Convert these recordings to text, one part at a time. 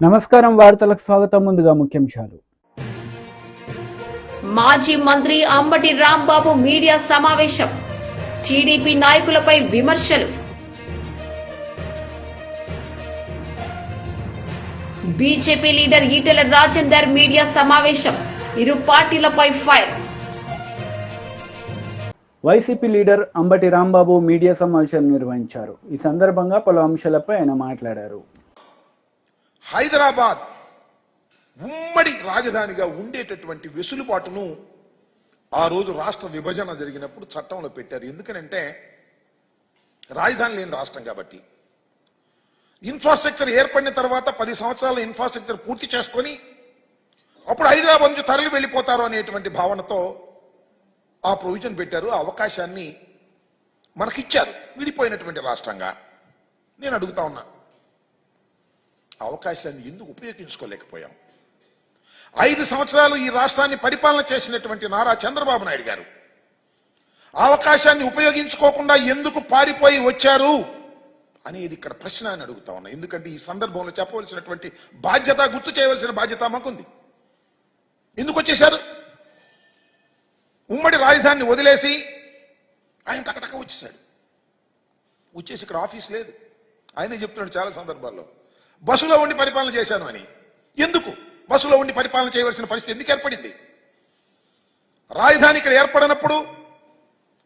నమస్కారం వార్తలకు స్వాగతం. ముందుగా ముఖ్యాంశాలు. మాజీ మంత్రి అంబటి రాంబాబు మీడియా సమావేశం. టీడీపీ నాయకులపై విమర్శలు. BJP leader Etela Rajender media సమావేశం. ఇరు పార్టీలపై fire. YCP leader Ambati Rambabu media సమావేశం నిర్వహించారు. ఈ సందర్భంగా పలు అంశాలపై ఆయన మాట్లాడారు. హైదరాబాద్ ఉమ్మడి రాజధానిగా ఉండేటటువంటి వెసులుబాటును ఆ రోజు రాష్ట్ర విభజన జరిగినప్పుడు చట్టంలో పెట్టారు. ఎందుకనంటే రాజధాని లేని రాష్ట్రం కాబట్టి. ఇన్ఫ్రాస్ట్రక్చర్ ఏర్పడిన తర్వాత 10 సంవత్సరాల ఇన్ఫ్రాస్ట్రక్చర్ పూర్తి చేసుకొని అప్పుడు హైదరాబాద్ నుంచి తరలి వెళ్ళిపోతారు అనేటువంటి భావనతో ఆ ప్రొవిజన్ పెట్టారు. ఆ అవకాశాన్ని మనకిచ్చారు విడిపోయినటువంటి రాష్ట్రంగా. నేను అడుగుతా ఉన్నా, అవకాశాన్ని ఎందుకు ఉపయోగించుకోలేకపోయాం? 5 సంవత్సరాలు ఈ రాష్ట్రాన్ని పరిపాలన చేసినటువంటి నారా చంద్రబాబు నాయుడు గారు అవకాశాన్ని ఉపయోగించుకోకుండా ఎందుకు పారిపోయి వచ్చారు అనేది ఇక్కడ ప్రశ్న అని అడుగుతా ఉన్నా. ఎందుకంటే ఈ సందర్భంలో చెప్పవలసినటువంటి బాధ్యత, గుర్తు చేయవలసిన బాధ్యత మాకుంది. ఎందుకు వచ్చేశారు? ఉమ్మడి రాజధానిని వదిలేసి ఆయన టకటక వచ్చేసాడు. వచ్చేసి ఇక్కడ ఆఫీస్ లేదు. ఆయనే చెప్తున్నాడు చాలా సందర్భాల్లో, బస్సులో ఉండి పరిపాలన చేశాను అని. ఎందుకు బస్సులో ఉండి పరిపాలన చేయవలసిన పరిస్థితి ఎందుకు ఏర్పడింది? రాజధాని ఇక్కడ ఏర్పడినప్పుడు,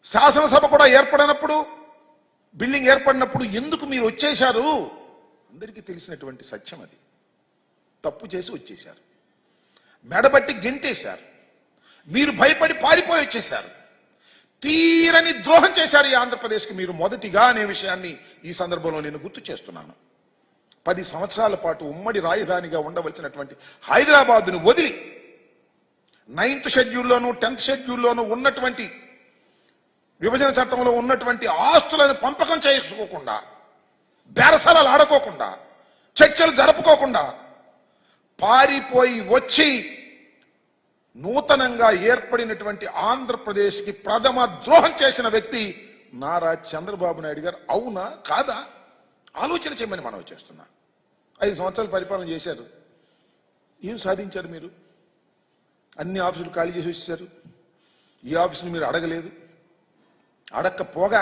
శాసనసభ కూడా ఏర్పడినప్పుడు, బిల్డింగ్ ఏర్పడినప్పుడు ఎందుకు మీరు వచ్చేశారు? అందరికీ తెలిసినటువంటి సత్యం అది. తప్పు చేసి వచ్చేశారు, మెడబట్టి గెంటేశారు, మీరు భయపడి పారిపోయి వచ్చేశారు, తీరని ద్రోహం చేశారు ఈ ఆంధ్రప్రదేశ్కి మీరు మొదటిగా అనే విషయాన్ని ఈ సందర్భంలో నేను గుర్తు చేస్తున్నాను. 10 సంవత్సరాల పాటు ఉమ్మడి రాజధానిగా ఉండవలసినటువంటి హైదరాబాద్ను వదిలి 9th షెడ్యూల్లోనూ 10th షెడ్యూల్లోనూ ఉన్నటువంటి విభజన చట్టంలో ఉన్నటువంటి ఆస్తులను పంపకం చేసుకోకుండా, బేరసారాలు ఆడుకోకుండా, చర్చలు జరుపుకోకుండా పారిపోయి వచ్చి నూతనంగా ఏర్పడినటువంటి ఆంధ్రప్రదేశ్కి ప్రథమ ద్రోహం చేసిన వ్యక్తి నారా చంద్రబాబు నాయుడు గారు. అవునా కాదా ఆలోచన చేయమని మనం చేస్తున్నా. 5 సంవత్సరాలు పరిపాలన చేశారు. ఏం సాధించారు మీరు? అన్ని ఆఫీసులు ఖాళీ చేసి వచ్చేసారు. ఈ ఆఫీసులు మీరు అడగలేదు. అడగకపోగా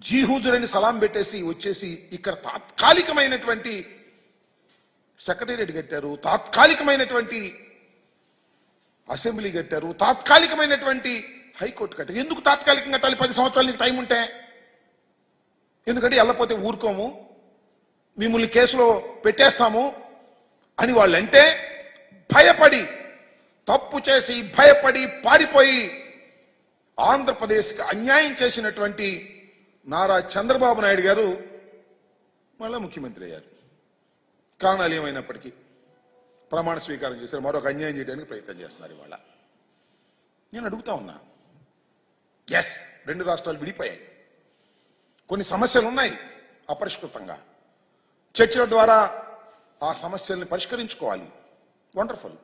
జీహూజురని సలాం పెట్టేసి వచ్చేసి ఇక్కడ తాత్కాలికమైనటువంటి సెక్రటేరియట్ కట్టారు, తాత్కాలికమైనటువంటి అసెంబ్లీ కట్టారు, తాత్కాలికమైనటువంటి హైకోర్టు కట్టారు. ఎందుకు తాత్కాలికంగా కట్టాలి? 10 సంవత్సరాలు నీకు టైం ఉంటే. ఎందుకంటే వెళ్ళకపోతే ఊరుకోము, మిమ్మల్ని కేసులో పెట్టేస్తాము అని వాళ్ళంటే భయపడి, తప్పు చేసి భయపడి పారిపోయి ఆంధ్రప్రదేశ్కి అన్యాయం చేసినటువంటి నారా చంద్రబాబు నాయుడు గారు మళ్ళా ముఖ్యమంత్రి అయ్యారు. కారణాలు ఏమైనప్పటికీ ప్రమాణ స్వీకారం చేశారు. మరొక అన్యాయం చేయడానికి ప్రయత్నం చేస్తున్నారు ఇవాళ. నేను అడుగుతా ఉన్నా, ఎస్ 2 రాష్ట్రాలు విడిపోయాయి, కొన్ని సమస్యలు ఉన్నాయి అపరిష్కృతంగా. చర్చల ద్వారా ఆ సమస్యల్ని పరిష్కరించుకోవాలి, వండర్ఫుల్.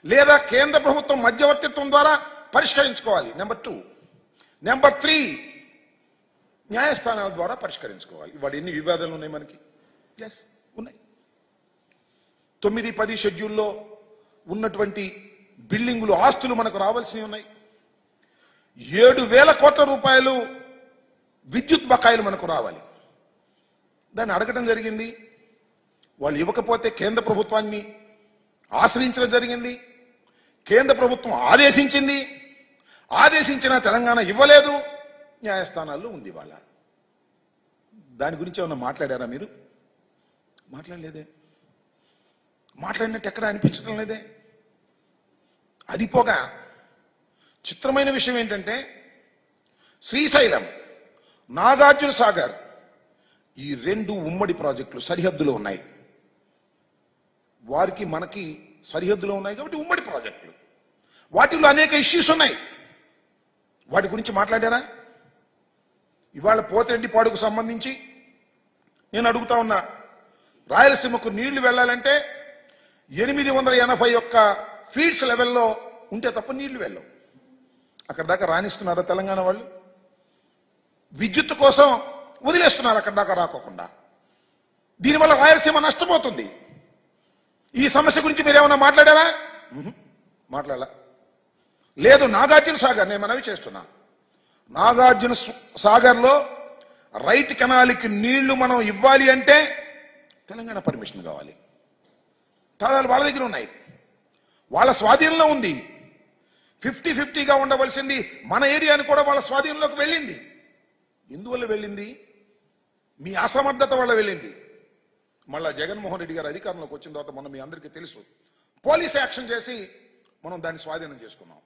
లేదా కేంద్ర ప్రభుత్వం మధ్యవర్తిత్వం ద్వారా పరిష్కరించుకోవాలి, నెంబర్ 2. నెంబర్ 3, న్యాయస్థానాల ద్వారా పరిష్కరించుకోవాలి. ఇవాడు ఎన్ని వివాదాలు ఉన్నాయి మనకి? ఎస్ ఉన్నాయి. 9, 10 షెడ్యూల్లో ఉన్నటువంటి బిల్డింగులు, ఆస్తులు మనకు రావాల్సినవి ఉన్నాయి. 7,000 కోట్ల రూపాయలు విద్యుత్ బకాయిలు మనకు రావాలి. దాన్ని అడగడం జరిగింది. వాళ్ళు ఇవ్వకపోతే కేంద్ర ప్రభుత్వాన్ని ఆశ్రయించడం జరిగింది. కేంద్ర ప్రభుత్వం ఆదేశించింది. ఆదేశించిన తెలంగాణ ఇవ్వలేదు. న్యాయస్థానాల్లో ఉంది వాళ్ళ. దాని గురించి ఏమన్నా మాట్లాడారా మీరు? మాట్లాడలేదే. మాట్లాడినట్టు ఎక్కడ అనిపించడం లేదే. అది పోగా చిత్రమైన విషయం ఏంటంటే, శ్రీశైలం, నాగార్జున సాగర్, ఈ 2 ఉమ్మడి ప్రాజెక్టులు సరిహద్దులో ఉన్నాయి. వారికి మనకి సరిహద్దులో ఉన్నాయి కాబట్టి ఉమ్మడి ప్రాజెక్టులు. వాటిలో అనేక ఇష్యూస్ ఉన్నాయి. వాటి గురించి మాట్లాడారా? ఇవాళ పోతిరెడ్డిపాడుకు సంబంధించి నేను అడుగుతా ఉన్నా, రాయలసీమకు నీళ్లు వెళ్ళాలంటే 881 ఫీట్స్ లెవెల్లో ఉంటే తప్ప నీళ్లు వెళ్ళవు. అక్కడ దాకా రాణిస్తున్నారా తెలంగాణ వాళ్ళు? విద్యుత్ కోసం వదిలేస్తున్నారు అక్కడ దాకా రాకోకుండా. దీనివల్ల రాయలసీమ నష్టపోతుంది. ఈ సమస్య గురించి మీరేమన్నా మాట్లాడారా? మాట్లాడాల. లేదు. నాగార్జున సాగర్ నేను మనవి చేస్తున్నా, నాగార్జున సాగర్లో రైట్ కెనాల్కి నీళ్లు మనం ఇవ్వాలి అంటే తెలంగాణ పర్మిషన్ కావాలి. తాళాలు వాళ్ళ దగ్గర ఉన్నాయి, వాళ్ళ స్వాధీనంలో ఉంది. 50-50గా ఉండవలసింది మన ఏరియాని కూడా వాళ్ళ స్వాధీనంలోకి వెళ్ళింది. ఎందువల్ల వెళ్ళింది? మీ అసమర్థత వల్ల వెళ్ళింది. మళ్ళా జగన్మోహన్ రెడ్డి గారు అధికారంలోకి వచ్చిన తర్వాత మనం మీ అందరికీ తెలుసు, పోలీస్ యాక్షన్ చేసి మనం దాన్ని స్వాధీనం చేసుకున్నాం.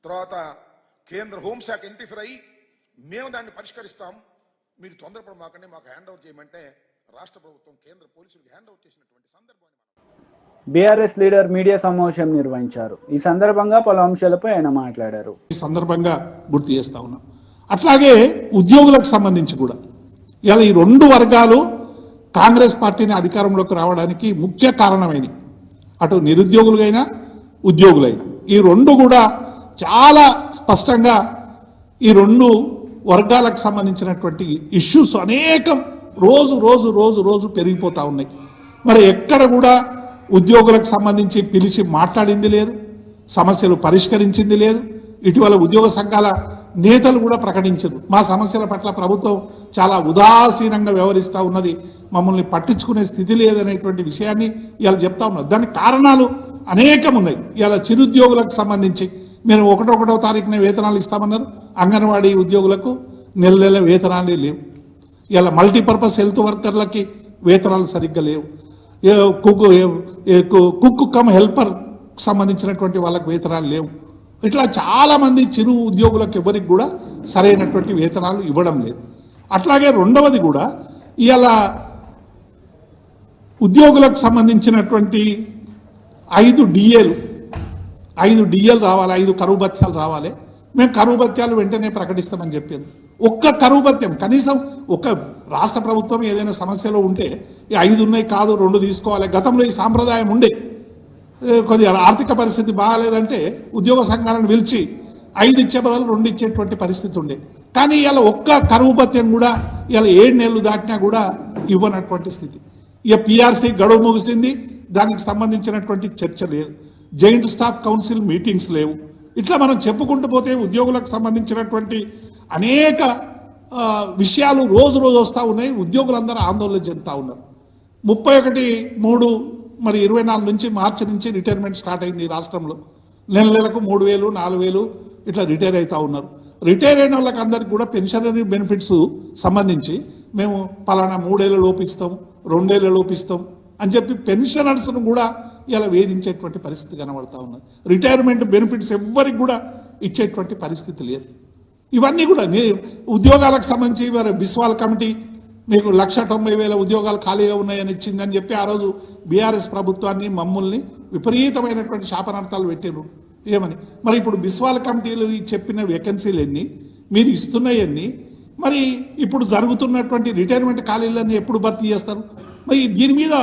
తర్వాత కేంద్ర హోంశాఖ ఇంటర్ఫీర్ అయ్యి మేము దాన్ని పరిష్కరిస్తాం, మీరు తొందరపడమాకండి, మాకు హ్యాండ్ ఓవర్ చేయమంటే రాష్ట్ర ప్రభుత్వం కేంద్ర పోలీసులకు హ్యాండ్ ఓవర్ చేసినటువంటి సందర్భాన్ని బీఆర్ఎస్ లీడర్ మీడియా సమావేశం నిర్వహించారు. ఈ సందర్భంగా పలు అంశాలపై ఆయన మాట్లాడారు. ఈ సందర్భంగా గుర్తు చేస్తా ఉన్నాం. అట్లాగే ఉద్యోగులకు సంబంధించి కూడా ఇలా ఈ రెండు వర్గాలు కాంగ్రెస్ పార్టీని అధికారంలోకి రావడానికి ముఖ్య కారణమైనవి. అటు నిరుద్యోగులైనా ఉద్యోగులైనా ఈ రెండు కూడా చాలా స్పష్టంగా ఈ రెండు వర్గాలకు సంబంధించినటువంటి ఇష్యూస్ అనేకం రోజు రోజు రోజు రోజు పెరిగిపోతూ ఉన్నాయి. మరి ఎక్కడ కూడా ఉద్యోగులకు సంబంధించి పిలిచి మాట్లాడింది లేదు, సమస్యలు పరిష్కరించింది లేదు. ఇటీవల ఉద్యోగ సంఘాల నేతలు కూడా ప్రకటించారు, మా సమస్యల పట్ల ప్రభుత్వం చాలా ఉదాసీనంగా వ్యవహరిస్తూ ఉన్నది, మమ్మల్ని పట్టించుకునే స్థితి లేదనేటువంటి విషయాన్ని ఇవాళ చెప్తా ఉన్నారు. దానికి కారణాలు అనేకం ఉన్నాయి. ఇవాళ చిరుద్యోగులకు సంబంధించి మీరు 1వ తారీఖున వేతనాలు ఇస్తామన్నారు, అంగన్వాడీ ఉద్యోగులకు నెల నెల వేతనాలే లేవు. ఇలా మల్టీపర్పస్ హెల్త్ వర్కర్లకి వేతనాలు సరిగ్గా లేవు. కుక్ కమ్ హెల్పర్ సంబంధించినటువంటి వాళ్ళకి వేతనాలు లేవు. ఇట్లా చాలామంది చిరు ఉద్యోగులకు ఎవరికి కూడా సరైనటువంటి వేతనాలు ఇవ్వడం లేదు. అట్లాగే రెండవది కూడా ఇవాళ ఉద్యోగులకు సంబంధించినటువంటి 5 డిఏలు రావాలి, 5 కరువు భత్యాలు రావాలి. మేము కరువు భత్యాలు వెంటనే ప్రకటిస్తామని చెప్పాను. ఒక్క కరువు భత్యం కనీసం ఒక రాష్ట్ర ప్రభుత్వం ఏదైనా సమస్యలో ఉంటే ఈ 5 ఉన్నాయి కాదు 2 తీసుకోవాలి. గతంలో ఈ సాంప్రదాయం ఉండే, కొద్దిగా ఆర్థిక పరిస్థితి బాగాలేదంటే ఉద్యోగ సంఘాలను పిలిచి 5 ఇచ్చే బదులు 2 ఇచ్చేటువంటి పరిస్థితి ఉండే. కానీ ఇలా ఒక్క కరువు భత్యం కూడా ఇలా 7 నెలలు దాటినా కూడా ఇవ్వనటువంటి స్థితి. ఇక పిఆర్సీ గడువు ముగిసింది, దానికి సంబంధించినటువంటి చర్చ లేదు, జాయింట్ స్టాఫ్ కౌన్సిల్ మీటింగ్స్ లేవు. ఇట్లా మనం చెప్పుకుంటూ పోతే ఉద్యోగులకు సంబంధించినటువంటి అనేక విషయాలు రోజు రోజు వస్తూ ఉన్నాయి. ఉద్యోగులందరూ ఆందోళన చెందుతూ ఉన్నారు. 31/3/24 నుంచి మార్చి నుంచి రిటైర్మెంట్ స్టార్ట్ అయింది ఈ రాష్ట్రంలో. నెలకు 3,000 4,000 ఇట్లా రిటైర్ అవుతూ ఉన్నారు. రిటైర్ అయిన వాళ్ళకి అందరికి కూడా పెన్షనరీ బెనిఫిట్స్ సంబంధించి మేము పలానా 3 ఏళ్ళ లోపు ఇస్తాం, 2 ఏళ్ళ లోపు ఇస్తాం అని చెప్పి పెన్షనర్స్ను కూడా ఇలా వేధించేటువంటి పరిస్థితి కనబడతా ఉన్నది. రిటైర్మెంట్ బెనిఫిట్స్ ఎవ్వరికి కూడా ఇచ్చేటువంటి పరిస్థితి లేదు. ఇవన్నీ కూడా ఉద్యోగాలకు సంబంధించి బిస్వాల్ కమిటీ మీకు 1,90,000 ఉద్యోగాలు ఖాళీగా ఉన్నాయని ఇచ్చిందని చెప్పి ఆ రోజు బీఆర్ఎస్ ప్రభుత్వాన్ని మమ్మల్ని విపరీతమైనటువంటి శాపనార్థాలు పెట్టారు. ఏమని మరి ఇప్పుడు బిస్వాల్ కమిటీలు చెప్పిన వేకెన్సీలు ఎన్ని, మీరు ఇస్తున్నాయన్నీ, మరి ఇప్పుడు జరుగుతున్నటువంటి రిటైర్మెంట్ ఖాళీలన్నీ ఎప్పుడు భర్తీ చేస్తారు? మరి దీని మీద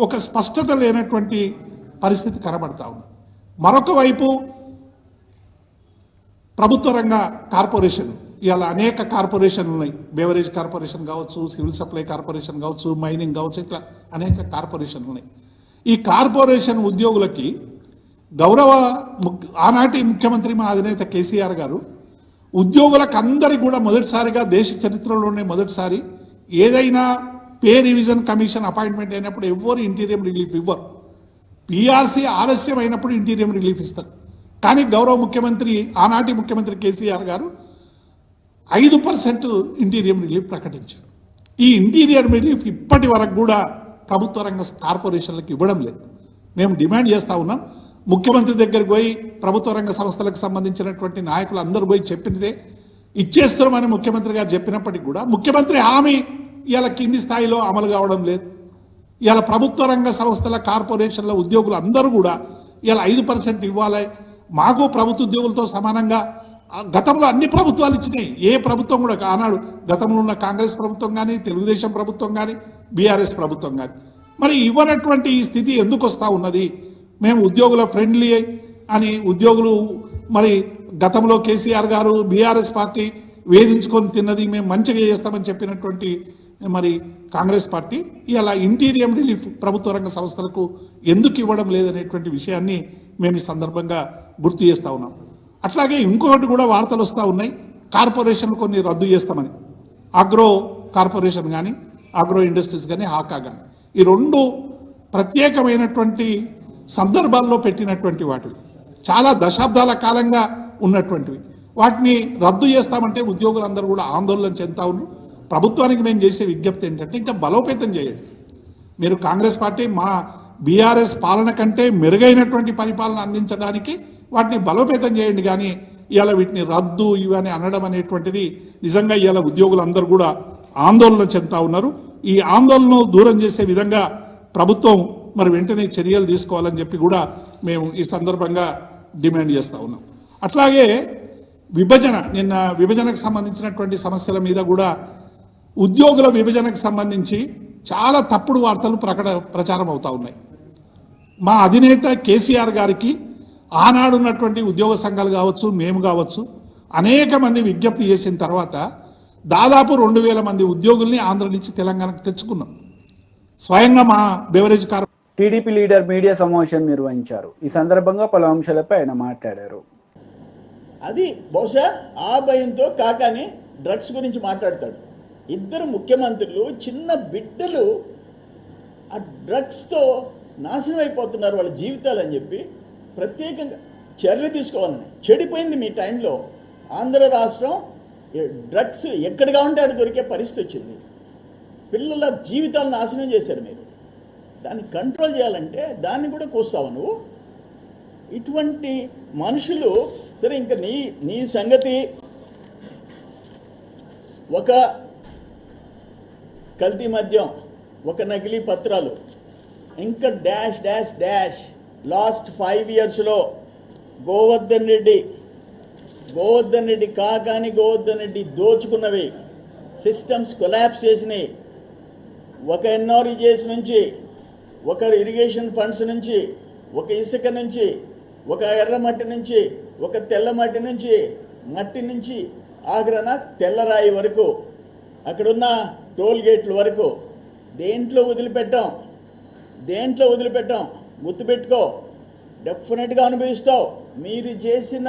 ఒక స్పష్టత లేనటువంటి పరిస్థితి కనబడతా ఉంది. మరొక వైపు ప్రభుత్వ రంగ కార్పొరేషన్, ఇలా అనేక కార్పొరేషన్లు ఉన్నాయి. బేవరేజ్ కార్పొరేషన్ కావచ్చు, సివిల్ సప్లై కార్పొరేషన్ కావచ్చు, మైనింగ్ కావచ్చు, ఇట్లా అనేక కార్పొరేషన్లు ఉన్నాయి. ఈ కార్పొరేషన్ ఉద్యోగులకి ఆనాటి ముఖ్యమంత్రి మా అధినేత కేసీఆర్ గారు ఉద్యోగులకు అందరికీ కూడా మొదటిసారిగా దేశ చరిత్రలోనే మొదటిసారి ఏదైనా పే రివిజన్ కమిషన్ అపాయింట్మెంట్ అయినప్పుడు ఎవ్వరు ఇంటీరియం రిలీఫ్ ఇవ్వరు. పిఆర్సీ ఆలస్యం అయినప్పుడు ఇంటీరియం రిలీఫ్ ఇస్తారు. కానీ గౌరవ ముఖ్యమంత్రి ఆనాటి ముఖ్యమంత్రి కేసీఆర్ గారు 5% ఇంటీరియం రిలీఫ్ ప్రకటించారు. ఈ ఇంటీరియం రిలీఫ్ ఇప్పటి వరకు కూడా ప్రభుత్వ రంగ కార్పొరేషన్లకు ఇవ్వడం లేదు. మేము డిమాండ్ చేస్తూ ఉన్నాం. ముఖ్యమంత్రి దగ్గరికి పోయి ప్రభుత్వ రంగ సంస్థలకు సంబంధించినటువంటి నాయకులు అందరూ పోయి చెప్పినదే ఇచ్చేస్తున్నామని ముఖ్యమంత్రి గారు చెప్పినప్పటికీ కూడా ముఖ్యమంత్రి హామీ ఇలా కింది స్థాయిలో అమలు కావడం లేదు. ఇలా ప్రభుత్వ రంగ సంస్థల కార్పొరేషన్ల ఉద్యోగులు అందరూ కూడా ఇలా 5% ఇవ్వాలి, మాకు ప్రభుత్వ ఉద్యోగులతో సమానంగా. గతంలో అన్ని ప్రభుత్వాలు ఇచ్చినాయి, ఏ ప్రభుత్వం కూడా ఆనాడు గతంలో ఉన్న కాంగ్రెస్ ప్రభుత్వం కానీ, తెలుగుదేశం ప్రభుత్వం కానీ, బీఆర్ఎస్ ప్రభుత్వం కానీ. మరి ఇవ్వనటువంటి ఈ స్థితి ఎందుకు వస్తూ ఉన్నది? మేము ఉద్యోగుల ఫ్రెండ్లీ అని ఉద్యోగులు మరి గతంలో కేసీఆర్ గారు బీఆర్ఎస్ పార్టీ వేధించుకొని తిన్నది, మేము మంచిగా చేస్తామని చెప్పినటువంటి మరి కాంగ్రెస్ పార్టీ ఇలా ఇంటీరియం రిలీఫ్ ప్రభుత్వ రంగ సంస్థలకు ఎందుకు ఇవ్వడం లేదనేటువంటి విషయాన్ని మేము ఈ సందర్భంగా గుర్తు చేస్తూ ఉన్నాం. అట్లాగే ఇంకొకటి కూడా వార్తలు వస్తూ ఉన్నాయి, కార్పొరేషన్లు కొన్ని రద్దు చేస్తామని. అగ్రో కార్పొరేషన్ కానీ, అగ్రో ఇండస్ట్రీస్ కానీ, హాకా కానీ, ఈ రెండు ప్రత్యేకమైనటువంటి సందర్భాల్లో పెట్టినటువంటి వాటివి, చాలా దశాబ్దాల కాలంగా ఉన్నటువంటివి. వాటిని రద్దు చేస్తామంటే ఉద్యోగులందరూ కూడా ఆందోళన చెందుతా ఉన్నారు. ప్రభుత్వానికి మేము చేసే విజ్ఞప్తి ఏంటంటే ఇంకా బలోపేతం చేయండి. మీరు కాంగ్రెస్ పార్టీ మా బీఆర్ఎస్ పాలన కంటే మెరుగైనటువంటి పరిపాలన అందించడానికి వాటిని బలోపేతం చేయండి, కానీ ఇవాళ వీటిని రద్దు ఇవని అనడం అనేటువంటిది నిజంగా ఇవాళ ఉద్యోగులందరూ కూడా ఆందోళన చెందుతా ఉన్నారు. ఈ ఆందోళనను దూరం చేసే విధంగా ప్రభుత్వం మరి వెంటనే చర్యలు తీసుకోవాలని చెప్పి కూడా మేము ఈ సందర్భంగా డిమాండ్ చేస్తూ ఉన్నాం. అట్లాగే నిన్న విభజనకు సంబంధించినటువంటి సమస్యల మీద కూడా ఉద్యోగుల విభజనకు సంబంధించి చాలా తప్పుడు వార్తలు ప్రచారం అవుతూ ఉన్నాయి. మా అధినేత కేసీఆర్ గారికి ఆనాడున్నటువంటి ఉద్యోగ సంఘాలు కావచ్చు, మేము కావచ్చు, అనేక మంది విజ్ఞప్తి చేసిన తర్వాత దాదాపు 2000 మంది ఉద్యోగుల్ని ఆంధ్ర నుంచి తెలంగాణకు తెచ్చుకున్నాం. స్వయంగా మా బెవరేజ్ టీడీపీ లీడర్ మీడియా సమావేశం నిర్వహించారు. ఈ సందర్భంగా పలు అంశాలపై ఆయన మాట్లాడారు. అది బహుశా ఆ భయంతో కాకాని డ్రగ్స్ గురించి మాట్లాడతాడు. ఇద్దరు ముఖ్యమంత్రులు చిన్న బిడ్డలు ఆ డ్రగ్స్తో నాశనం అయిపోతున్నారు వాళ్ళ జీవితాలు అని చెప్పి ప్రత్యేకంగా చర్య తీసుకోవాలని. చెడిపోయింది మీ టైంలో. ఆంధ్ర రాష్ట్రం డ్రగ్స్ ఎక్కడిగా ఉంటే అక్కడ దొరికే పరిస్థితి వచ్చింది. పిల్లల జీవితాలను నాశనం చేశారు మీరు. దాన్ని కంట్రోల్ చేయాలంటే దాన్ని కూడా కూస్తావు నువ్వు. ఇటువంటి మనుషులు సరే, ఇంకా నీ సంగతి ఒక కల్తీ మద్యం, ఒక నకిలీ పత్రాలు, ఇంకా డాష్ డాష్ డాష్. లాస్ట్ 5 yearsలో గోవర్ధన్ రెడ్డి కాకాని గోవర్ధన్ రెడ్డి దోచుకున్నవి, సిస్టమ్స్ కొలాప్స్ చేసినాయి. ఒక ఎన్ఆర్ఈజేస్ నుంచి, ఒక ఇరిగేషన్ ఫండ్స్ నుంచి, ఒక ఇసుక నుంచి, ఒక ఎర్రమట్టి నుంచి, ఒక తెల్లమట్టి నుంచి, మట్టి నుంచి ఆగ్రహణ తెల్లరాయి వరకు, అక్కడున్న టోల్ గేట్ల వరకు దేంట్లో వదిలిపెట్టాం. గుర్తుపెట్టుకో, డెఫినెట్గా అనుభవిస్తావు. మీరు చేసిన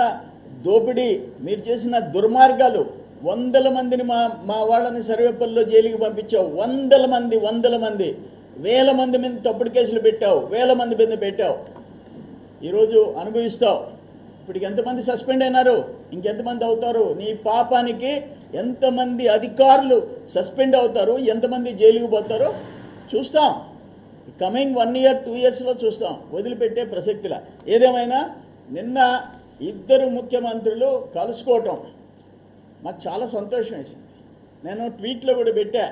దోపిడీ, మీరు చేసిన దుర్మార్గాలు, 100 మందిని మా వాళ్ళని సర్వేపల్లిలో జైలుకి పంపించావు. 100 మంది, 1000 మంది మీద తప్పుడు కేసులు పెట్టావు, 1000 మంది మీద పెట్టావు. ఈరోజు అనుభవిస్తావు. ఇప్పటికి ఎంతమంది సస్పెండ్ అయినారు, ఇంకెంతమంది అవుతారు? నీ పాపానికి ఎంతమంది అధికారులు సస్పెండ్ అవుతారు, ఎంతమంది జైలుకి పోతారో చూస్తాం. కమింగ్ 1 year 2 yearsలో చూస్తాం. వదిలిపెట్టే ప్రసక్తిలా. ఏదేమైనా నిన్న ఇద్దరు ముఖ్యమంత్రులు కలుసుకోవటం మాకు చాలా సంతోషం వేసింది. నేను ట్వీట్లో కూడా పెట్టా.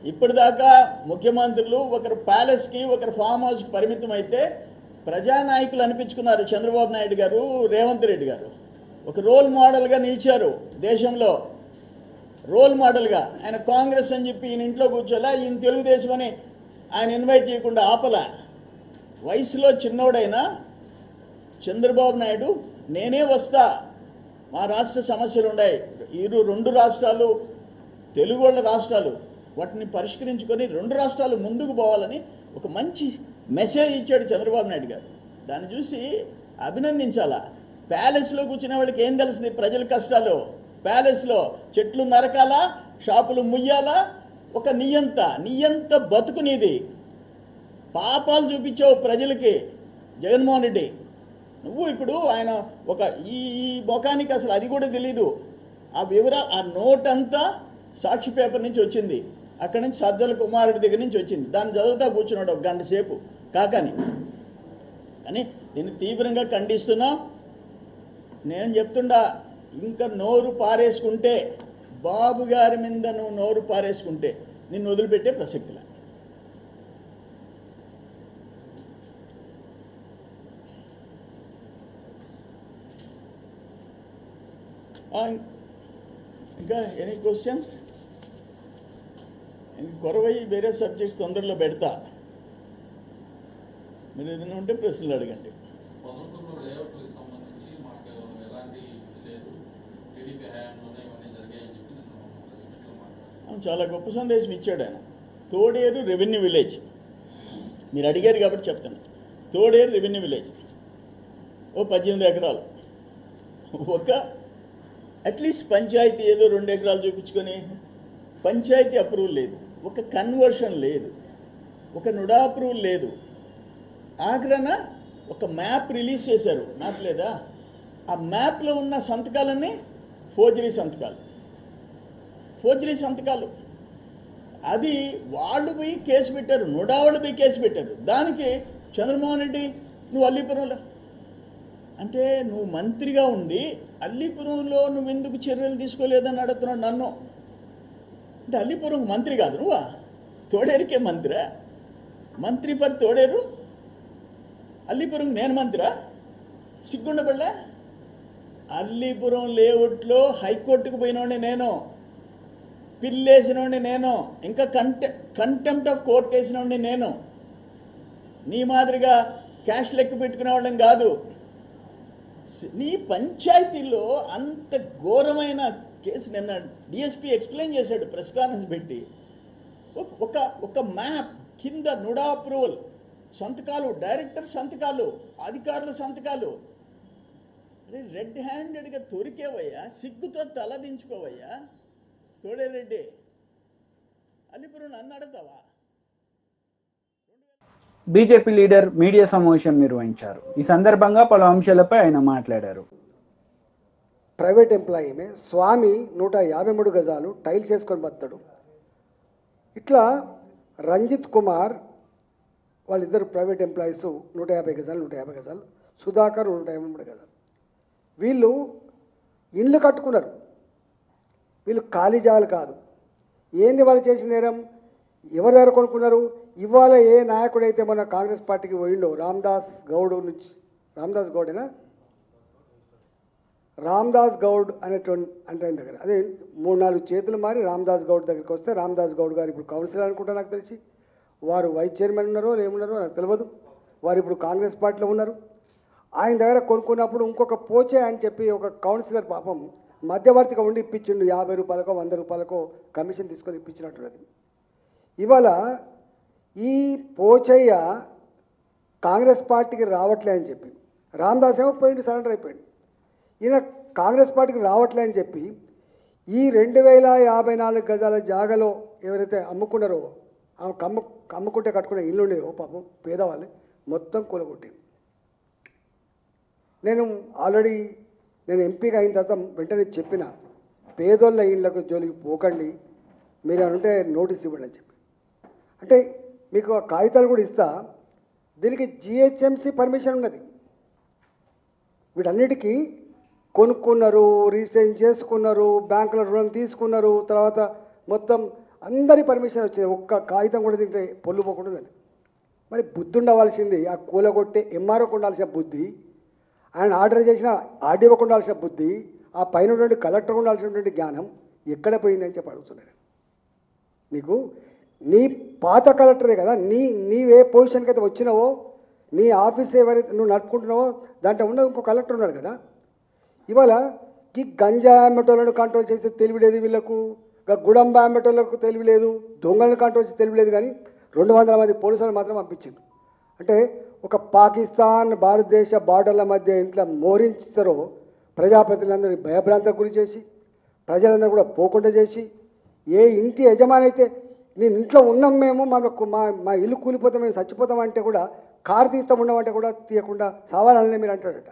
ఇప్పటిదాకా ముఖ్యమంత్రులు ఒకరు ప్యాలెస్కి, ఒకరు ఫామ్ హౌస్కి పరిమితం అయితే ప్రజానాయకులు అనిపించుకున్నారు. చంద్రబాబు నాయుడు గారు, రేవంత్ రెడ్డి గారు ఒక రోల్ మోడల్గా నిలిచారు. దేశంలో రోల్ మోడల్గా. ఆయన కాంగ్రెస్ అని చెప్పి ఈయన ఇంట్లో కూర్చోలే, ఈయన తెలుగుదేశం అని ఆయన ఇన్వైట్ చేయకుండా ఆపలా. వయసులో చిన్నోడైనా చంద్రబాబు నాయుడు నేనే వస్తా, మా రాష్ట్ర సమస్యలు ఉన్నాయి, 2 రాష్ట్రాలు తెలుగు వాళ్ళ రాష్ట్రాలు, వాటిని పరిష్కరించుకొని 2 రాష్ట్రాలు ముందుకు పోవాలని ఒక మంచి మెసేజ్ ఇచ్చాడు చంద్రబాబు నాయుడు గారు. దాన్ని చూసి అభినందించాలా. ప్యాలెస్లో కూర్చునే వాళ్ళకి ఏం తెలుస్తుంది ప్రజల కష్టాలు? ప్యాలెస్లో చెట్లు నరకాలా, షాపులు ముయ్యాలా? ఒక నియంత బతుకు నీది. పాపాలు చూపించావు ప్రజలకి జగన్మోహన్ రెడ్డి. నువ్వు ఇప్పుడు ఆయన ఒక ఈ ముఖానికి అసలు అది కూడా తెలీదు. ఆ ఆ నోట్ అంతా సాక్షి పేపర్ నుంచి వచ్చింది, అక్కడి నుంచి సజ్జల కుమారుడి దగ్గర నుంచి వచ్చింది. దాన్ని చదువుతా కూర్చున్నాడు 1 గంట సేపు కాకని. కానీ దీన్ని తీవ్రంగా ఖండిస్తున్నాం. నేను చెప్తుండా, ఇంకా నోరు పారేసుకుంటే, బాబు గారి మీద నువ్వు నోరు పారేసుకుంటే నిన్ను వదిలిపెట్టే ప్రసక్తిలా. ఇంకా ఎనీ క్వశ్చన్స్? కొరవై వేరే సబ్జెక్ట్స్ తొందరలో పెడతా. మీరు ఏదైనా ఉంటే ప్రశ్నలు అడగండి. చాలా గొప్ప సందేశం ఇచ్చాడు ఆయన. తోడేరు రెవెన్యూ విలేజ్ మీరు అడిగారు కాబట్టి చెప్తాను. తోడేరు రెవెన్యూ విలేజ్ ఓ 18 ఎకరాలు, ఒక అట్లీస్ట్ పంచాయతీ ఏదో 2 ఎకరాలు చూపించుకొని పంచాయతీ అప్రూవల్ లేదు, ఒక కన్వర్షన్ లేదు, ఒక నుడా అప్రూవల్ లేదు. ఆఖరణ ఒక మ్యాప్ రిలీజ్ చేశారు. మ్యాప్ లేదా? ఆ మ్యాప్లో ఉన్న సంతకాలన్నీ ఫోర్జరీ సంతకాలు. అది వాళ్ళు పోయి కేసు పెట్టారు, నుడా వాళ్ళు పోయి కేసు పెట్టారు. దానికి చంద్రమోహన్ రెడ్డి నువ్వు అల్లీపురంలో అంటే నువ్వు మంత్రిగా ఉండి అల్లీపురంలో నువ్వు ఎందుకు చర్యలు తీసుకోలేదని అడుగుతున్నాడు నన్ను. అంటే అల్లీపురం మంత్రి కాదు నువ్వా? తోడేరుకే మంత్రా? మంత్రి ఫర్ తోడేరు, అల్లీపురం నేను మంత్రా? సిగ్గుండబడలే? అల్లీపురం లేఅవుట్లో హైకోర్టుకు పోయినోడిని నేను, పిల్లేసినోడిని నేను, ఇంకా కంటెంప్ట్ ఆఫ్ కోర్ట్ వేసినోడిని నేను. నీ మాదిరిగా క్యాష్ లెక్క పెట్టుకునే వాళ్ళం కాదు. నీ పంచాయతీలో అంత ఘోరమైన కేసు నిన్న డిఎస్పీ ఎక్స్ప్లెయిన్ చేశాడు ప్రెస్ కాన్ఫరెన్స్ పెట్టి. ఒక మ్యాప్ కింద నుడా అప్రూవల్ సంతకాలు, డైరెక్టర్ సంతకాలు, అధికారుల సంతకాలు. రెడ్ హ్యాండెడ్గా దొరికేవయ్యా, సిగ్గుతో తలదించుకోవయ్యా తోడేరెడ్డి. అల్లిపురం నన్ను అడుగుతావా? బీజేపీ లీడర్ మీడియా సమావేశం నిర్వహించారు. ఈ సందర్భంగా పలు అంశాలపై ఆయన మాట్లాడారు. ప్రైవేట్ ఎంప్లాయీమే స్వామి 153 గజాలు టైల్స్ వేసుకొని బతాడు. ఇట్లా రంజిత్ కుమార్ వాళ్ళిద్దరు ప్రైవేట్ ఎంప్లాయీస్ 150 గజాలు, సుధాకర్ 153 గజాలు. వీళ్ళు ఇండ్లు కట్టుకున్నారు. వీళ్ళు ఖాళీ జాగాలు కాదు. ఏంది వాళ్ళు చేసిన నేరం? ఎవరి దగ్గర కొనుక్కున్నారు? ఇవాళ ఏ నాయకుడైతే మన కాంగ్రెస్ పార్టీకి పోయిండో రామ్దాస్ గౌడ్ అనేటువంటి అంటే ఆయన దగ్గర అదే 3-4 చేతులు మారి రామ్దాస్ గౌడ్ దగ్గరికి వస్తే రామ్దాస్ గౌడ్ గారు ఇప్పుడు కౌన్సిలర్ అనుకుంటా నాకు తెలిసి, వారు వైస్ చైర్మన్ ఉన్నారో ఏమున్నారో నాకు తెలియదు. వారు ఇప్పుడు కాంగ్రెస్ పార్టీలో ఉన్నారు. ఆయన దగ్గర కొనుక్కున్నప్పుడు ఇంకొక పోచే అని చెప్పి ఒక కౌన్సిలర్ పాపం మధ్యవర్తిగా ఉండి ఇప్పించిండు. 50 రూపాయలకో 100 రూపాయలకో కమిషన్ తీసుకొని ఇప్పించినట్టున్నది. ఇవాళ ఈ పోచయ్య కాంగ్రెస్ పార్టీకి రావట్లే అని చెప్పి రామ్దాస్ ఏమో పోయిండు, సరెండర్ అయిపోయిండు. ఈయన కాంగ్రెస్ పార్టీకి రావట్లే అని చెప్పి ఈ 2054 గజాల జాగాలో ఎవరైతే అమ్ముకున్నారో అమ్ముకుంటే కట్టుకునే ఇల్లు ఉండేవో పాపం పేదవాళ్ళు మొత్తం కూలగొట్టి. నేను ఆల్రెడీ ఎంపీగా అయిన తర్వాత వెంటనే చెప్పిన, పేదోళ్ళ ఇళ్ళకు జోలికి పోకండి, మీరు అంటే నోటీస్ ఇవ్వండి అని చెప్పి. అంటే మీకు ఆ కాగితాలు కూడా ఇస్తా. దీనికి జిహెచ్ఎంసీ పర్మిషన్ ఉన్నది. వీటన్నిటికీ కొనుక్కున్నారు, రిజిస్ట్రేషన్ చేసుకున్నారు, బ్యాంకులో రుణం తీసుకున్నారు, తర్వాత మొత్తం అందరి పర్మిషన్ వచ్చింది. ఒక్క కాగితం కూడా దీంట్లో పొల్లు పోకుండా ఉన్నది. మరి బుద్ధి ఉండవలసింది ఆ కూలగొట్టే ఎంఆర్ఓకి ఉండాల్సిన బుద్ధి, ఆయన ఆర్డర్ చేసిన ఆర్డీఓకి ఉండాల్సిన బుద్ధి, ఆ పైన ఉన్నటువంటి కలెక్టర్ ఉండాల్సినటువంటి జ్ఞానం ఎక్కడ పోయిందని చెప్పి అడుగుతున్నాను. నీకు నీ పాత కలెక్టరే కదా, నీవే పొజిషన్కి అయితే వచ్చినావో, నీ ఆఫీస్ ఎవరైతే నువ్వు నడుపుకుంటున్నావో దాంట్లో ఉన్న ఇంకో కలెక్టర్ ఉన్నాడు కదా. ఇవాళ ఈ గంజా అమ్మటోళ్ళను కంట్రోల్ చేస్తే తెలివిలేదు వీళ్ళకు, గుడంబ అమ్మటోళ్ళకు తెలివిలేదు, దొంగలను కంట్రోల్ చేసి తెలివిలేదు. కానీ 200 మంది పోలీసులు మాత్రం పంపించింది. అంటే ఒక పాకిస్తాన్ భారతదేశ బార్డర్ల మధ్య ఇంట్లో మోరించారో ప్రజాప్రతినిధులందరినీ భయభ్రాంతకు గురి చేసి ప్రజలందరూ కూడా పోకుండా చేసి, ఏ ఇంటి యజమాని అయితే నేను ఇంట్లో ఉన్నాం మేము మా ఇల్లు కూలిపోతాం మేము చచ్చిపోతామంటే కూడా కారు తీస్తాం ఉన్నామంటే కూడా తీయకుండా సావాలని మీరు అంటాడట.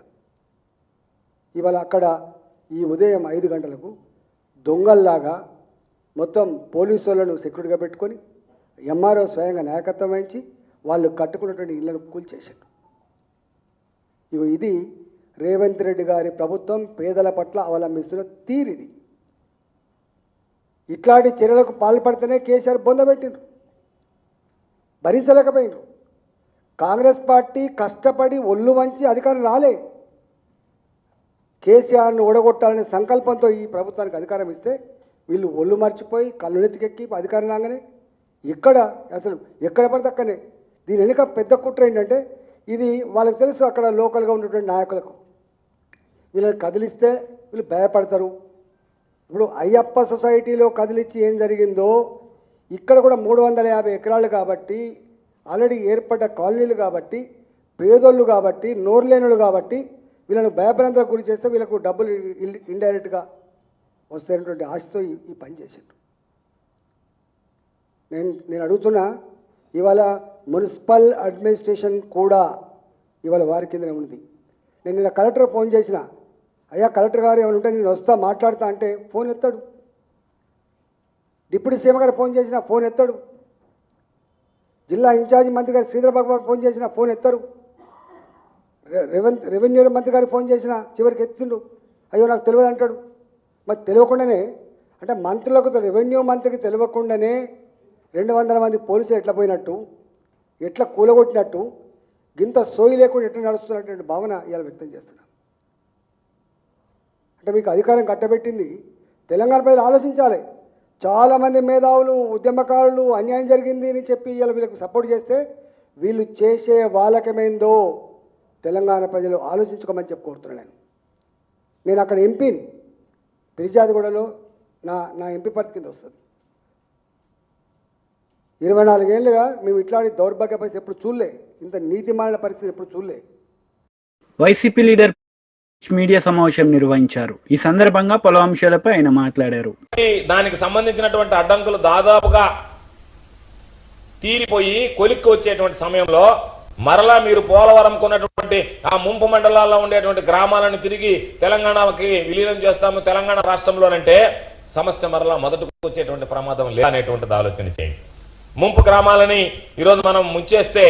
ఇవాళ అక్కడ ఈ ఉదయం 5 గంటలకు దొంగల్లాగా మొత్తం పోలీసు వాళ్ళను సెక్యూరిటీగా పెట్టుకొని ఎంఆర్ఓ స్వయంగా నాయకత్వం వహించి వాళ్ళు కట్టుకున్నటువంటి ఇళ్లను కూల్చేశారు. ఇది రేవంత్ రెడ్డి గారి ప్రభుత్వం పేదల పట్ల అవలంబిస్తున్న తీరిది. ఇట్లాంటి చర్యలకు పాల్పడితేనే కేసీఆర్ బొందబెట్టిండ్రు, భరించలేకపోయినారు. కాంగ్రెస్ పార్టీ కష్టపడి ఒళ్ళు వంచి అధికారం రాలే. కేసీఆర్ను ఓడగొట్టాలనే సంకల్పంతో ఈ ప్రభుత్వానికి అధికారం ఇస్తే వీళ్ళు ఒళ్ళు మర్చిపోయి కళ్ళు నెత్తికెక్కి అధికారం రాగానే ఎక్కడ పడితే అక్కనే. దీని వెనుక పెద్ద కుట్ర ఏంటంటే ఇది వాళ్ళకి తెలుసు, అక్కడ లోకల్గా ఉన్నటువంటి నాయకులకు వీళ్ళని కదిలిస్తే వీళ్ళు భయపడతారు, ఇప్పుడు అయ్యప్ప సొసైటీలో కదిలిచ్చి ఏం జరిగిందో ఇక్కడ కూడా 350 ఎకరాలు కాబట్టి ఆల్రెడీ ఏర్పడ్డ కాలనీలు కాబట్టి పేదోళ్ళు కాబట్టి నోరులేనులు కాబట్టి వీళ్ళను భయభ్రాంతులకు గురి చేస్తే వీళ్ళకు డబ్బులు ఇండైరెక్ట్గా వస్తాయనేటువంటి ఆశతో ఈ పని చేసిండ్రు. నేను అడుగుతున్నా, ఇవాళ మున్సిపల్ అడ్మినిస్ట్రేషన్ కూడా ఇవాళ వారి కిందనే ఉంది. నేను నిన్న కలెక్టర్ ఫోన్ చేసిన, అయ్యా కలెక్టర్ గారు ఏమైనా ఉంటే నేను వస్తా మాట్లాడతా అంటే ఫోన్ ఎత్తాడు. డిప్యూటీ సీఎం గారు ఫోన్ చేసిన ఫోన్ ఎత్తాడు. జిల్లా ఇన్ఛార్జి మంత్రి గారు శ్రీధర్ బాబు గారు ఫోన్ చేసిన ఫోన్ ఎత్తారు. రెవెన్యూ మంత్రి గారికి ఫోన్ చేసిన చివరికి ఎత్తిండు, అయ్యో నాకు తెలియదు అంటాడు. మరి తెలియకుండానే అంటే మంత్రులకు రెవెన్యూ మంత్రికి తెలియకుండానే 200 మంది పోలీసులు ఎట్లా పోయినట్టు, ఎట్లా కూలగొట్టినట్టు, గింత సోయి లేకుండా ఎట్లా నడుస్తున్నటువంటి భావన ఇవాళ వ్యక్తం చేస్తున్నా. అంటే మీకు అధికారం కట్టబెట్టింది తెలంగాణ ప్రజలు ఆలోచించాలి. చాలామంది మేధావులు ఉద్యమకారులు అన్యాయం జరిగింది అని చెప్పి ఇవాళ వీళ్ళకు సపోర్ట్ చేస్తే వీళ్ళు చేసే వాళ్ళకమేందో తెలంగాణ ప్రజలు ఆలోచించుకోమని చెప్పి కోరుతున్నాను. నేను అక్కడ ఎంపీని, పిరిజాదిగూడలో నా ఎంపీ పరిస్థితి కింద వస్తుంది. 24 ఏళ్ళుగా మేము ఇట్లాంటి దౌర్భాగ్య పరిస్థితి ఎప్పుడు చూడలే, ఇంత నీతిమాలిన పరిస్థితి ఎప్పుడు చూడలే. వైసీపీ లీడర్ మీడియా సమావేశం నిర్వహించారు. ఈ సందర్భంగా పలు అంశాలపై ఆయన మాట్లాడారు. దానికి సంబంధించినటువంటి అడ్డంకులు దాదాపుగా తీరిపోయి కొలిక్కి వచ్చేటువంటి సమయంలో మరలా మీరు పోలవరం కొన్నటువంటి ఆ ముంపు మండలాల్లో ఉండేటువంటి గ్రామాలను తిరిగి తెలంగాణకి విలీనం చేస్తాము తెలంగాణ రాష్ట్రంలోనంటే సమస్య మరలా మొదటికి వచ్చేటువంటి ప్రమాదం లేదనేటువంటిది ఆలోచన చేయండి. ముంపు గ్రామాలని ఈరోజు మనం ముంచేస్తే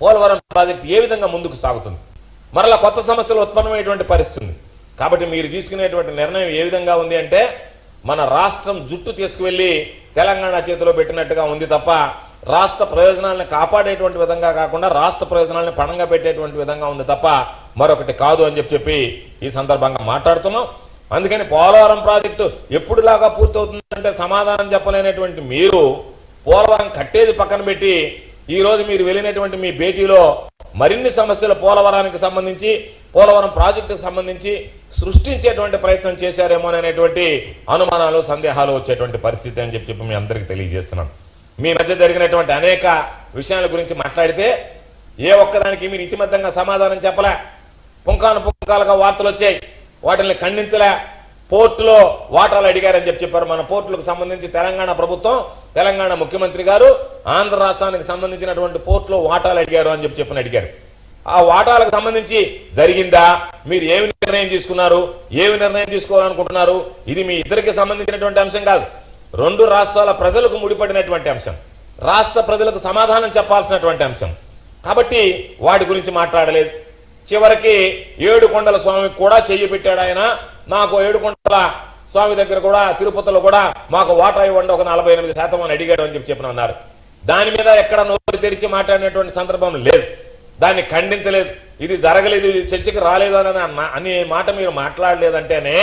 పోలవరం ప్రాజెక్టు ఏ విధంగా ముందుకు సాగుతుంది, మరలా కొత్త సమస్యలు ఉత్పన్నమైనటువంటి పరిస్థితి. కాబట్టి మీరు తీసుకునేటువంటి నిర్ణయం ఏ విధంగా ఉంది అంటే మన రాష్ట్రం జుట్టు తీసుకువెళ్లి తెలంగాణ చేతిలో పెట్టినట్టుగా ఉంది తప్ప రాష్ట్ర ప్రయోజనాలను కాపాడేటువంటి విధంగా కాకుండా రాష్ట్ర ప్రయోజనాలను పణంగా పెట్టేటువంటి విధంగా ఉంది తప్ప మరొకటి కాదు అని చెప్పి ఈ సందర్భంగా మాట్లాడుతున్నాం. అందుకని పోలవరం ప్రాజెక్టు ఎప్పుడులాగా పూర్తవుతుందంటే సమాధానం చెప్పలేనటువంటి మీరు పోలవరం కట్టేది పక్కన పెట్టి ఈ రోజు మీరు వెళ్ళినటువంటి మీ భేటీలో మరిన్ని సమస్యలు పోలవరానికి సంబంధించి పోలవరం ప్రాజెక్టుకు సంబంధించి సృష్టించేటువంటి ప్రయత్నం చేశారేమో అనేటువంటి అనుమానాలు సందేహాలు వచ్చేటువంటి పరిస్థితి అని చెప్పి మీ అందరికీ తెలియజేస్తున్నాను. మీ మధ్య జరిగినటువంటి అనేక విషయాల గురించి మాట్లాడితే ఏ ఒక్కదానికి మీరు ఇతిమధ్యంగా సమాధానం చెప్పలే. పుంకాలుగా వార్తలు వచ్చాయి, వాటిని ఖండించలే. పోర్టులో వాటాలు అడిగారని చెప్పారు. మన పోర్టులకు సంబంధించి తెలంగాణ ప్రభుత్వం, తెలంగాణ ముఖ్యమంత్రి గారు ఆంధ్ర రాష్ట్రానికి సంబంధించినటువంటి పోర్టులో వాటాలు అడిగారు అని చెప్పి అడిగారు. ఆ వాటాలకు సంబంధించి జరిగిందా, మీరు ఏమి నిర్ణయం తీసుకున్నారు, ఏమి నిర్ణయం తీసుకోవాలనుకుంటున్నారు, ఇది మీ ఇద్దరికి సంబంధించినటువంటి అంశం కాదు, రెండు రాష్ట్రాల ప్రజలకు ముడిపడినటువంటి అంశం, రాష్ట్ర ప్రజలకు సమాధానం చెప్పాల్సినటువంటి అంశం. కాబట్టి వాటి గురించి మాట్లాడలేదు. చివరికి ఏడుకొండల స్వామికి కూడా చెయ్యి పెట్టాడు ఆయన. నాకు ఏడుకొండల స్వామి దగ్గర కూడా తిరుపతిలో కూడా మాకు వాటా ఇవ్వండి ఒక 48% అని అడిగాడు అని చెప్పి అన్నారు. దాని మీద ఎక్కడ నోరు తెరిచి మాట్లాడినటువంటి సందర్భం లేదు, దాన్ని ఖండించలేదు, ఇది జరగలేదు, ఇది చర్చకి రాలేదు అనే మాట మీరు మాట్లాడలేదంటేనే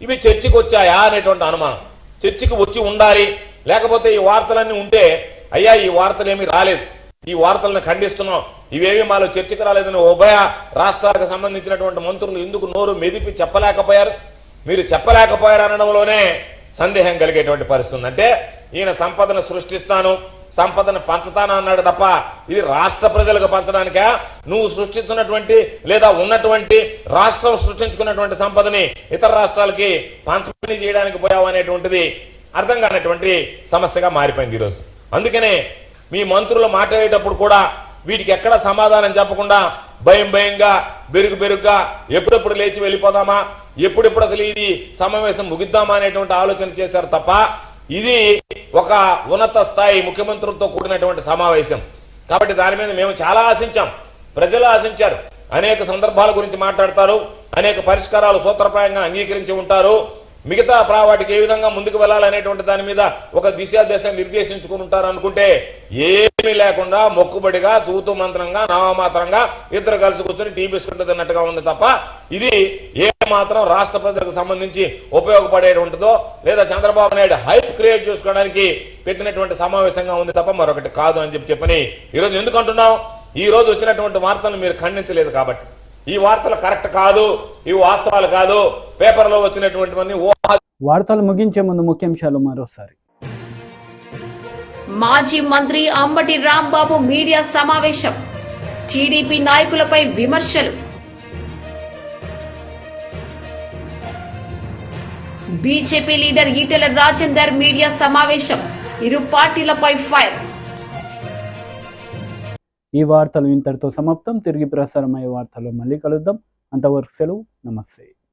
ఇవి చర్చకి వచ్చాయా అనేటువంటి అనుమానం. చర్చకి వచ్చి ఉండాలి, లేకపోతే ఈ వార్తలన్నీ ఉంటే అయ్యా ఈ వార్తలు ఏమీ రాలేదు, ఈ వార్తలను ఖండిస్తున్నాం, ఇవేవి మాలో చర్చకు రాలేదని ఉభయ రాష్ట్రాలకు సంబంధించినటువంటి మంత్రులు ఎందుకు నోరు మెదిపి చెప్పలేకపోయారు? మీరు చెప్పలేకపోయారు అనడంలోనే సందేహం కలిగేటువంటి పరిస్థితి. అంటే ఈయన సంపదను సృష్టిస్తాను, సంపదను పంచుతాను అన్నాడు తప్ప ఇది రాష్ట్ర ప్రజలకు పంచడానికా, నువ్వు సృష్టిస్తున్నటువంటి లేదా ఉన్నటువంటి రాష్ట్రం సృష్టించుకున్నటువంటి సంపదని ఇతర రాష్ట్రాలకి పంపిణీ చేయడానికి పోయావు అనేటువంటిది అర్థం కానటువంటి సమస్యగా మారిపోయింది ఈరోజు. అందుకనే మీ మంత్రులు మాట్లాడేటప్పుడు కూడా వీటికి ఎక్కడ సమాధానం చెప్పకుండా భయంగా బెరుగ్గా ఎప్పుడెప్పుడు లేచి వెళ్ళిపోదామా, ఎప్పుడెప్పుడు అసలు ఇది సమావేశం ముగిద్దామా అనేటువంటి ఆలోచన చేశారు తప్ప ఇది ఒక ఉన్నత స్థాయి ముఖ్యమంత్రులతో కూడినటువంటి సమావేశం. కాబట్టి దాని మీద మేము చాలా ఆశించాం, ప్రజలు ఆశించారు. అనేక సందర్భాల గురించి మాట్లాడతారు, అనేక పరిష్కారాలు సూత్రప్రాయంగా అంగీకరించి ఉంటారు. మిగతా వాటికి ఏ విధంగా ముందుకు వెళ్ళాలనేటువంటి దాని మీద ఒక దిశాదశ నిర్దేశించుకుని ఉంటారు అనుకుంటే ఏమీ లేకుండా మొక్కుబడిగా తూతు మంత్రంగా నామమాత్రంగా ఇద్దరు కలిసి కూర్చొని టీ బిస్కెట్ తిన్నట్టుగా ఉంది తప్ప ఇది ఏ మాత్రం రాష్ట్ర ప్రజలకు సంబంధించి ఉపయోగపడేటువంటిదో లేదా చంద్రబాబు నాయుడు హైప్ క్రియేట్ చేసుకోవడానికి పెట్టినటువంటి సమావేశంగా ఉంది తప్ప మరొకటి కాదు అని చెప్పని ఈరోజు ఎందుకు అంటున్నాం? ఈ రోజు వచ్చినటువంటి వార్తలను మీరు ఖండించలేదు కాబట్టి ఈ వార్తలు కరెక్ట్ కాదు, ఇవి వాస్తవాలు కాదు, పేపర్లో వచ్చినటువంటివన్నీ ఊహ వార్తలు ముగించే ముందు ముఖ్యాంశాలు మరోసారి. మాజీ మంత్రి అంబటి రాంబాబు మీడియా సమావేశం. టీడీపీ నాయకులపై విమర్శలు. BJP leader Etela Rajender media సమావేశం. ఇరు పార్టీలపై ఫైర్. ఈ వార్తలు ఇంతటితో సమాప్తం. తిరిగి ప్రసారమయ్యే వార్తలు మళ్ళీ కలుద్దాం. అంతవరకు సెలవు. నమస్తే.